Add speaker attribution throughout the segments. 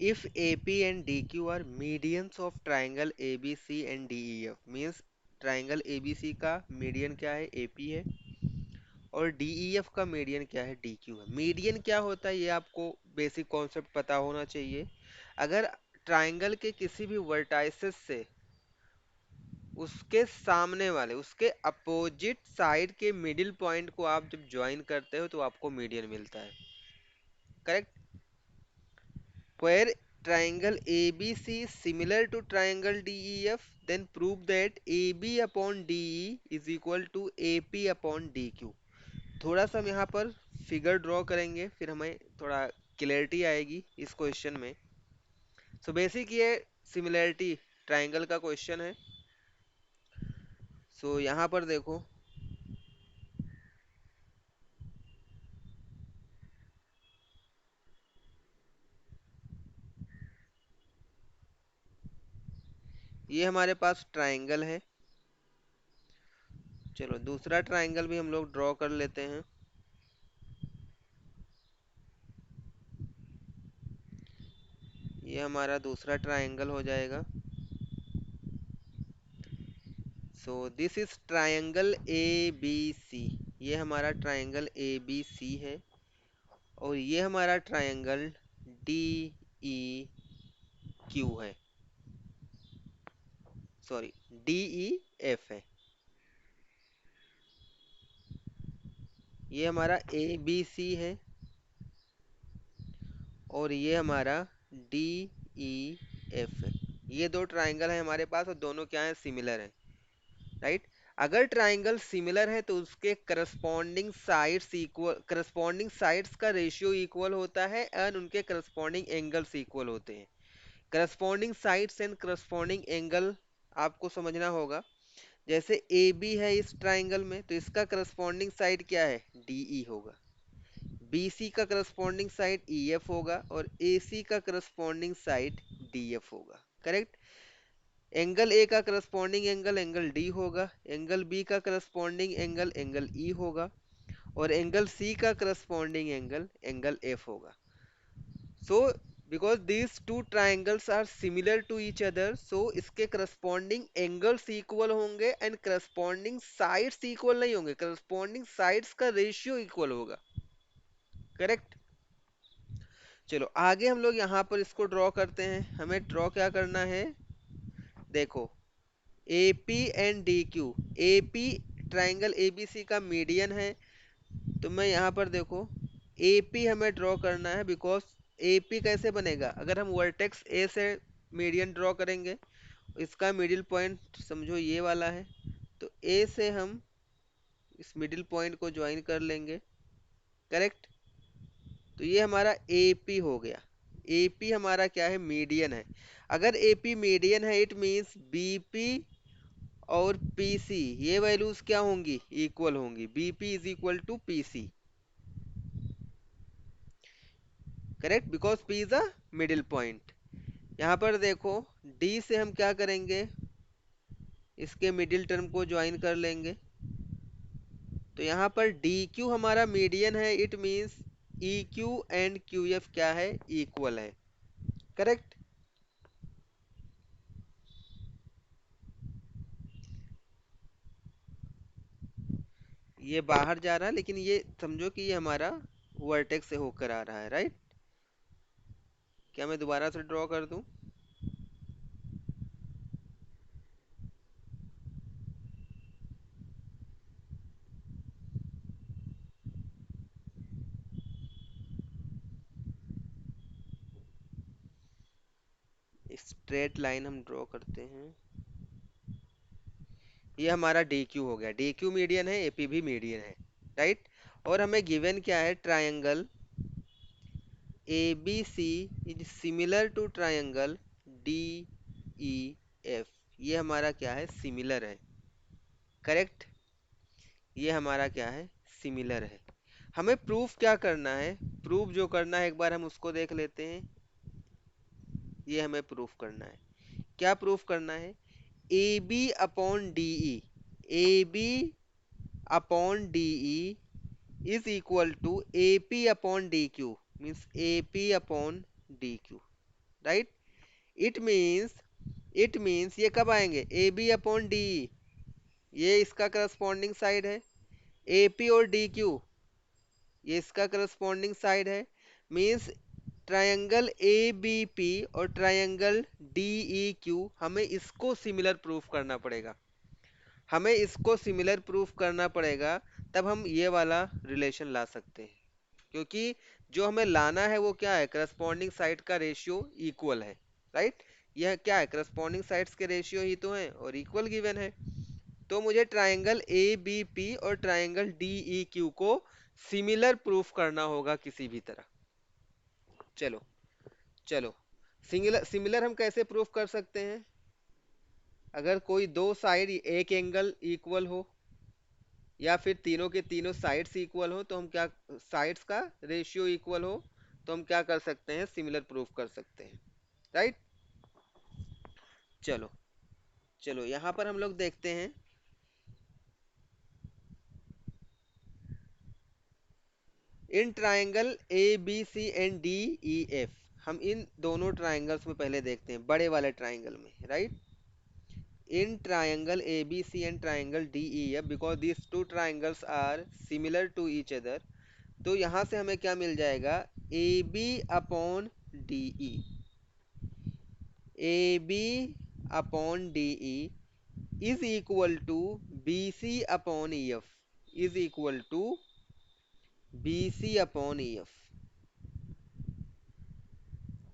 Speaker 1: If AP and DQ are medians of triangle ABC and DEF, means triangle ABC का median क्या है, AP है, और DEF का मीडियन क्या है, DQ है। मीडियन क्या होता है ये आपको बेसिक कॉन्सेप्ट पता होना चाहिए। अगर ट्राइंगल के किसी भी वर्टाइसेस से उसके सामने वाले, उसके अपोजिट साइड के मिडिल पॉइंट को आप जब ज्वाइन करते हो तो आपको मीडियन मिलता है। Correct. Where triangle ABC is similar to triangle DEF, then prove that AB upon DE is equal to AP upon DQ। थोड़ा सा हम यहाँ पर फिगर ड्रॉ करेंगे, फिर हमें थोड़ा क्लैरिटी आएगी इस क्वेश्चन में। सो बेसिक ये सिमिलैरिटी ट्राइंगल का क्वेश्चन है। सो यहाँ पर देखो, ये हमारे पास ट्राइंगल है। चलो दूसरा ट्राइंगल भी हम लोग ड्रॉ कर लेते हैं। ये हमारा दूसरा ट्राइंगल हो जाएगा। So this is triangle A B C. ये हमारा ट्राइंगल ए बी सी है, और ये हमारा ट्राइंगल डी ई क्यू है, सॉरी डी ई एफ है। ये हमारा ए बी सी है, और ये हमारा डी ई एफ है। ये दो ट्राइंगल है हमारे पास, और दोनों क्या है, सिमिलर है। राइट। अगर ट्राइंगल सिमिलर है तो उसके corresponding sides equal, corresponding sides का रेशियो इक्वल होता है, एंड उनके करस्पॉन्डिंग एंगल्स इक्वल होते हैं। Corresponding sides and corresponding angle आपको समझना होगा। जैसे ए बी है इस ट्राइंगल में, तो इसका करस्पॉन्डिंग साइड क्या है, डी ई होगा। बी सी का करस्पॉन्डिंग साइड ई एफ होगा, और ए सी का करस्पॉन्डिंग साइड डी एफ होगा। करेक्ट। एंगल ए का करस्पॉन्डिंग एंगल एंगल डी होगा, एंगल बी का करस्पॉन्डिंग एंगल एंगल ई होगा, और एंगल सी का करस्पॉन्डिंग एंगल एंगल एफ होगा। So because these two triangles are similar to each other, so इसके corresponding angles equal होंगे, and corresponding sides equal नहीं होंगे, करस्पॉन्डिंग साइड्स का रेशियो इक्वल होगा। करेक्ट। चलो आगे हम लोग यहाँ पर इसको ड्रॉ करते हैं। हमें ड्रॉ क्या करना है, देखो AP and DQ। AP triangle ABC का मीडियन है, तो मैं यहाँ पर देखो AP हमें ड्रॉ करना है। बिकॉज AP कैसे बनेगा, अगर हम वर्टेक्स A से मीडियन ड्रॉ करेंगे, इसका मिडिल पॉइंट समझो ये वाला है, तो A से हम इस मिडिल पॉइंट को ज्वाइन कर लेंगे। करेक्ट। तो ये हमारा AP हो गया। AP हमारा क्या है, मीडियन है। अगर AP मीडियन है, इट मींस BP और PC ये वैल्यूज क्या होंगी, इक्वल होंगी। BP is equal to PC। Correct, because P is a middle point. यहाँ पर देखो D से हम क्या करेंगे, इसके मिडिल टर्म को ज्वाइन कर लेंगे। तो यहाँ पर DQ हमारा मीडियन है, it means EQ and QF क्या है, इक्वल है। करेक्ट। ये बाहर जा रहा है, लेकिन ये समझो कि ये हमारा वर्टेक्स से होकर आ रहा है। राइट। क्या मैं दोबारा से ड्रॉ कर दूं, स्ट्रेट लाइन हम ड्रॉ करते हैं। ये हमारा डी क्यू हो गया। डी क्यू मीडियन है, एपी भी मीडियन है। राइट। और हमें गिवन क्या है, triangle A B C is similar to triangle D E F. ये हमारा क्या है, सिमिलर है। करेक्ट। ये हमारा क्या है, सिमिलर है। हमें प्रूफ क्या करना है, प्रूफ जो करना है एक बार हम उसको देख लेते हैं। ये हमें प्रूफ करना है। क्या प्रूफ करना है, A B upon D E, A B upon D E is equal to A P upon D Q, means A P upon D Q. Right. It means ये कब आएंगे, ए बी अपॉन डी, ये इसका corresponding side है। A P और D Q, ये इसका corresponding side है। Means triangle A B P और ट्रायंगल डी ई क्यू, हमें इसको सिमिलर प्रूफ करना पड़ेगा, हमें इसको सिमिलर प्रूफ करना पड़ेगा, तब हम ये वाला रिलेशन ला सकते हैं। क्योंकि जो हमें लाना है वो क्या है, करस्पॉन्डिंग साइड का रेशियो इक्वल है, राइट। यह क्या है, करस्पॉन्डिंग साइड्स के रेशियो ही तो हैं और इक्वल गिवन है। तो मुझे ट्रायंगल ए बी पी और ट्रायंगल डी ई क्यू को सिमिलर प्रूफ करना होगा किसी भी तरह। चलो चलो, सिमिलर सिमिलर हम कैसे प्रूफ कर सकते हैं, अगर कोई दो साइड एक एंगल इक्वल हो या फिर तीनों के तीनों साइड्स इक्वल हो, तो हम क्या, साइड्स का रेशियो इक्वल हो, तो हम क्या कर सकते हैं, सिमिलर प्रूफ कर सकते हैं, राइट। चलो चलो, यहां पर हम लोग देखते हैं, in triangle A B C and D E F, हम इन दोनों ट्राइंगल्स में पहले देखते हैं, बड़े वाले ट्राइंगल में, right. In triangle A B C and triangle D E F, because these two triangles are similar to each other, तो यहां से हमें क्या मिल जाएगा, A B upon D E, A B upon D E is equal to B C upon E F, is equal to B C upon E F,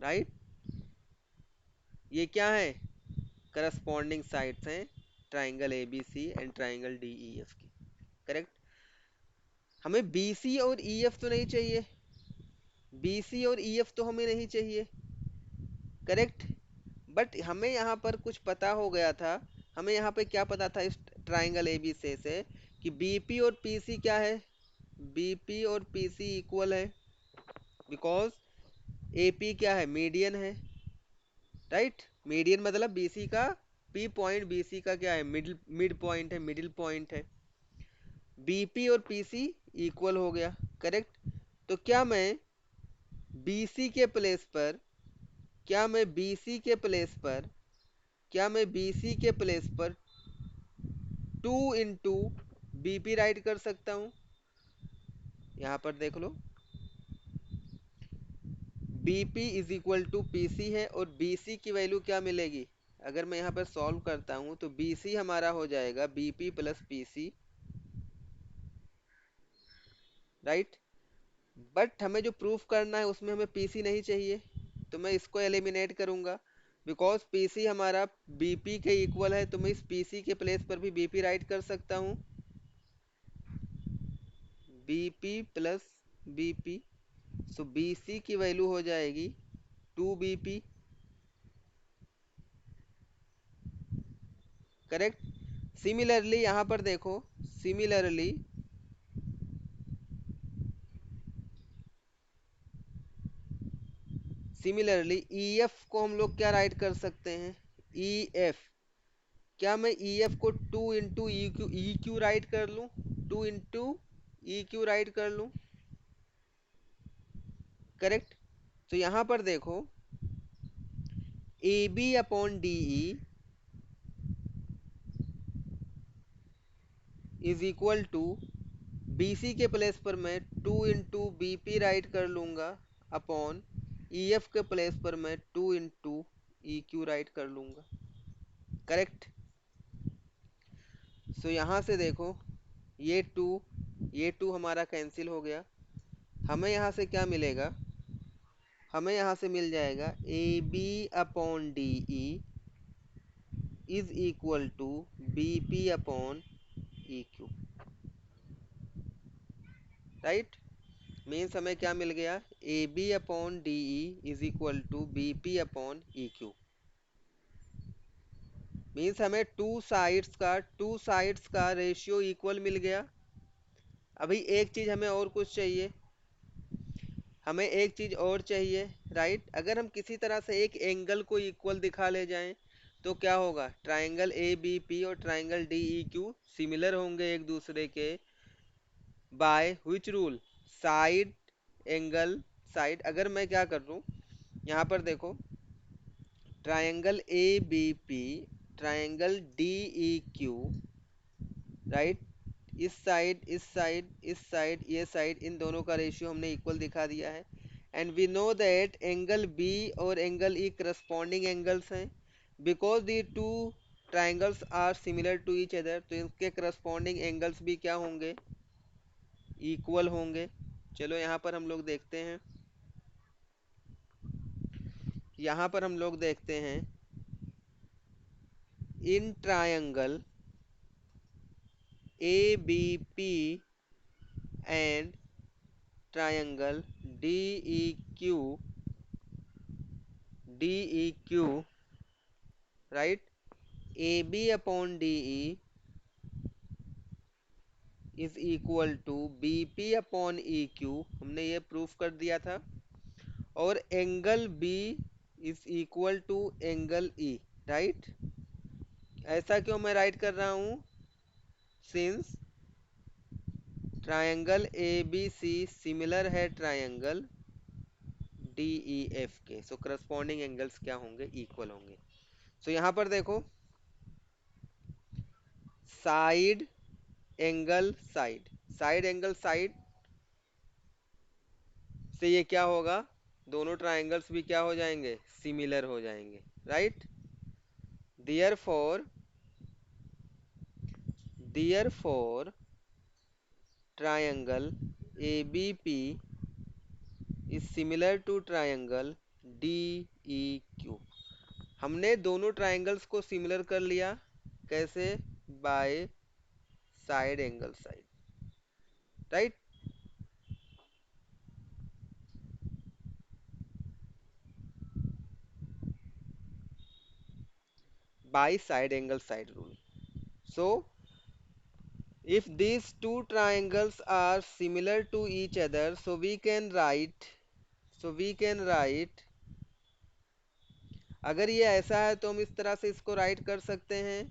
Speaker 1: right. ये क्या है, करस्पॉन्डिंग साइड्स हैं triangle A B C and triangle D E F की, correct. हमें B C और E F तो नहीं चाहिए, बी सी और ई एफ तो हमें नहीं चाहिए, करेक्ट। बट हमें यहाँ पर कुछ पता हो गया था, हमें यहाँ पे क्या पता था इस ट्राइंगल ए बी से कि बी पी और पी सी क्या है, बी पी और पी सी इक्वल है, बिकॉज ए पी क्या है, मीडियन है, राइट। मीडियन मतलब बी सी का, पी पॉइंट बी सी का क्या है, मिड पॉइंट है, मिडिल पॉइंट है। बीपी और पीसी इक्वल हो गया, करेक्ट। तो बीसी के प्लेस पर क्या मैं बीसी के प्लेस पर क्या मैं बीसी के प्लेस पर 2 इंटू बीपी राइट कर सकता हूं, यहां पर देख लो, BP is equal to PC है और बीसी की वैल्यू क्या मिलेगी, अगर मैं यहां पर सॉल्व करता हूं तो बीसी हमारा हो जाएगा BP plus PC, right. But हमें जो प्रूफ करना है उसमें हमें पीसी नहीं चाहिए, तो मैं इसको एलिमिनेट करूंगा, बिकॉज पीसी हमारा बीपी के इक्वल है, तो मैं इस पीसी के प्लेस पर भी बीपी राइट कर सकता हूँ, बीपी प्लस बीपी। सो बीसी की वैल्यू हो जाएगी 2 बीपी, करेक्ट। सिमिलरली यहाँ पर देखो, सिमिलरली सिमिलरली ई एफ को हम लोग क्या राइट कर सकते हैं, ई एफ, क्या मैं ई एफ को 2 इंटू ई क्यू राइट कर लूँ, 2 इंटू ई क्यू राइट कर लूँ, करेक्ट। तो यहां पर देखो, A B upon D E is equal to, B C के प्लेस पर मैं 2 इंटू बी पी राइट कर लूंगा, अपॉन ई एफ के प्लेस पर मैं 2 इंटू ई क्यू राइट कर लूंगा, करेक्ट। सो यहां से देखो, ये टू ये टू हमारा कैंसिल हो गया, हमें यहां से क्या मिलेगा, हमें यहां से मिल जाएगा A B upon D E is equal to B P upon E Q, right. Means हमें क्या मिल गया, A B upon D E is equal to B P upon E Q. Means हमें टू साइड्स का ratio equal मिल गया। अभी एक चीज हमें और कुछ चाहिए, हमें एक चीज और चाहिए, राइट। अगर हम किसी तरह से एक एंगल को इक्वल दिखा ले जाएं, तो क्या होगा, ट्राइंगल ए बी पी और triangle D E Q similar होंगे एक दूसरे के, by which rule, side angle side. अगर मैं क्या कर लूं, यहाँ पर देखो, triangle A B P, triangle D E Q, right, इस साइड ये साइड, इन दोनों का रेशियो हमने इक्वल दिखा दिया है। And we know that angle B और एंगल ई करस्पॉन्डिंग एंगल्स हैं, because the two triangles are similar to each other, तो इनके करस्पॉन्डिंग एंगल्स भी क्या होंगे, इक्वल होंगे। चलो यहाँ पर हम लोग देखते हैं, यहाँ पर हम लोग देखते हैं इन triangle A B P and triangle D E Q, D E Q, right, A B upon D E is equal to B P upon E Q, हमने ये प्रूफ कर दिया था। और angle B is equal to angle E, right. ऐसा क्यों मैं write कर रहा हूँ, since triangle A B C similar है ट्रायंगल डी ई एफ के, सो करस्पॉन्डिंग एंगल्स क्या होंगे, इक्वल होंगे। सो यहाँ पर देखो, side angle side, side angle side से ये क्या होगा, दोनों ट्रायंगल्स भी क्या हो जाएंगे, सिमिलर हो जाएंगे, right. Therefore therefore triangle A B P is similar to triangle D E Q. हमने दोनों ट्रायंगल्स को सिमिलर कर लिया, कैसे, by side angle side, right. By side angle side rule. So if these two triangles are similar to each other, so we can write, अगर ये ऐसा है तो हम इस तरह से इसको राइट कर सकते हैं,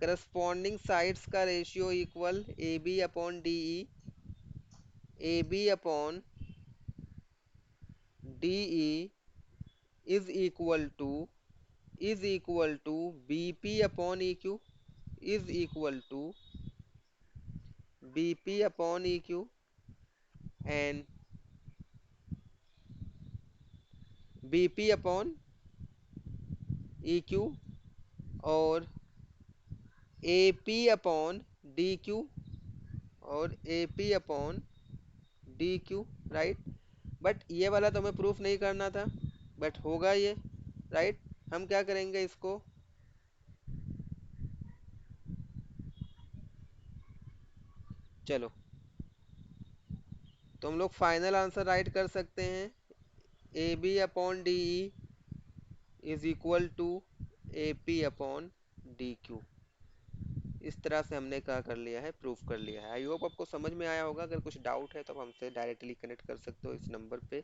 Speaker 1: करस्पॉन्डिंग साइड्स का ratio equal A B upon D E, A B upon D E is equal to B P upon E Q, is equal to B P upon E Q, and B P upon E Q, और A P upon D Q, और A P upon D Q, right. But ये वाला तो हमें proof नहीं करना था, but होगा ये, राइट। हम क्या करेंगे इसको, चलो, तो हम लोग फाइनल आंसर राइट कर सकते हैं, A B upon D E is equal to A P upon D Q. इस तरह से हमने क्या कर लिया है, प्रूफ कर लिया है। आई होप आपको समझ में आया होगा। अगर कुछ डाउट है तो आप हमसे डायरेक्टली कनेक्ट कर सकते हो इस नंबर पे।